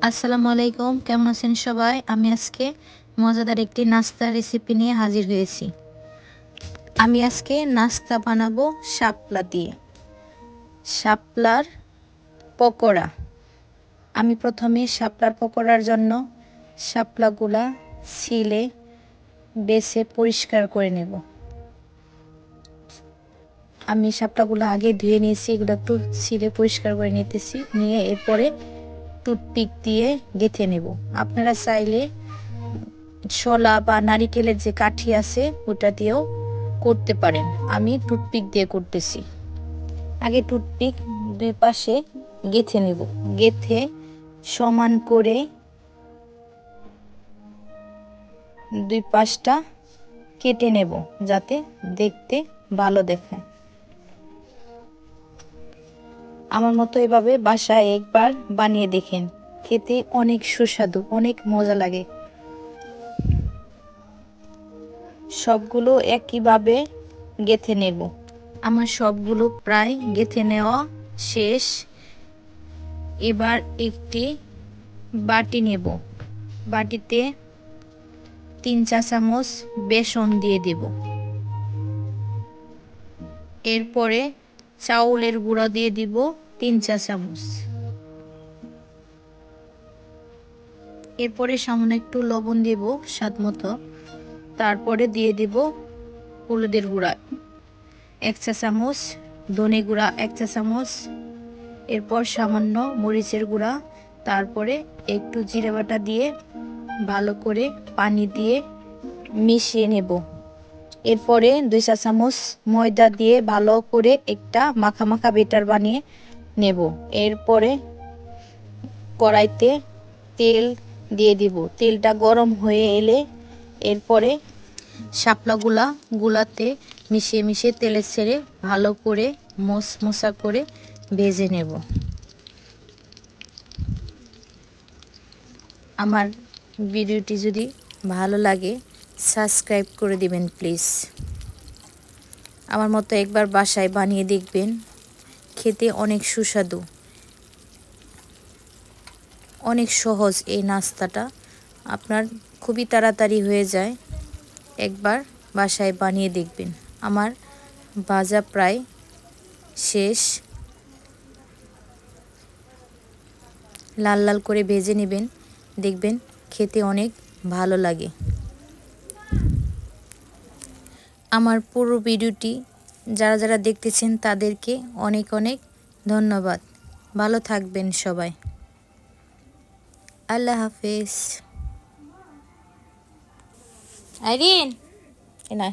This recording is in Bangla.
আসসালামু আলাইকুম, কেমন আছেন সবাই? আমি আজকে মজাদার একটি নাস্তার রেসিপি নিয়ে হাজির হয়েছি। আমি আজকে নাস্তা বানাবো শাপলা দিয়ে, শাপলার পকোড়া। আমি প্রথমে শাপলার পকোড়ার জন্য শাপলাগুলা ছিলে বেছে পরিষ্কার করে নেব। আমি শাপলাগুলো আগে ধুয়ে নিয়েছি, এগুলো একটু ছিলে পরিষ্কার করে নিতেছি, নিয়ে এরপরে টুথপিক দিয়ে গেঁথে নেব। আপনারা চাইলে শলা বা নারিকেলের যে কাঠি আছে ওটা দিয়েও করতে পারেন। আমি টুথপিক দিয়ে করতেছি। আগে টুথপিক দুই পাশে গেঁথে নেব, গেঁথে সমান করে দুই পাশটা কেটে নেব যাতে দেখতে ভালো দেখায়। আমার মতো এভাবে বাসায় একবার বানিয়ে দেখেন, খেতে অনেক সুস্বাদু, অনেক মজা লাগে। সবগুলো একইভাবে গেঁথে নেব। আমার সবগুলো প্রায় গেঁথে নেওয়া শেষ। এবার একটি বাটি নেব, বাটিতে 3 চা চামচ বেসন দিয়ে দেব। এরপরে চাউলের গুঁড়া দিয়ে দিব 3 চা চামচ। এরপরে সামান্য একটু লবণ দেব স্বাদ মতো। তারপরে দিয়ে দেব হলুদের গুঁড়া 1 চা চামচ, ধনে গুঁড়া 1 চা চামচ, এরপর সামান্য মরিচের গুঁড়া, তারপরে একটু জিরে বাটা দিয়ে ভালো করে পানি দিয়ে মিশিয়ে নেব। এরপরে 2 চা চামচ ময়দা দিয়ে ভালো করে একটা মাখা মাখা বেটার বানিয়ে নেব। এরপরে কড়াইতে তেল দিয়ে দিব। তেলটা গরম হয়ে এলে এরপরে শাপলাগুলাতে মিশিয়ে মিশিয়ে তেলে ছেড়ে ভালো করে মশমশা করে ভেজে নেব। আমার ভিডিওটি যদি ভালো লাগে সাবস্ক্রাইব করে দিবেন প্লিজ। আমার মতো একবার বাসায় বানিয়ে দেখবেন, খেতে অনেক সুস্বাদু, অনেক সহজ। এই নাস্তাটা আপনার খুবই তাড়াতাড়ি হয়ে যায়, একবার বাসায় বানিয়ে দেখবেন। আমার ভাজা প্রায় শেষ, লাল লাল করে ভেজে নেবেন, দেখবেন খেতে অনেক ভালো লাগে। আমার পুরো ভিডিওটি যারা যারা দেখতেছেন তাদেরকে অনেক অনেক ধন্যবাদ। ভালো থাকবেন সবাই। আল্লাহ হাফেজ। আইরিন, এ না।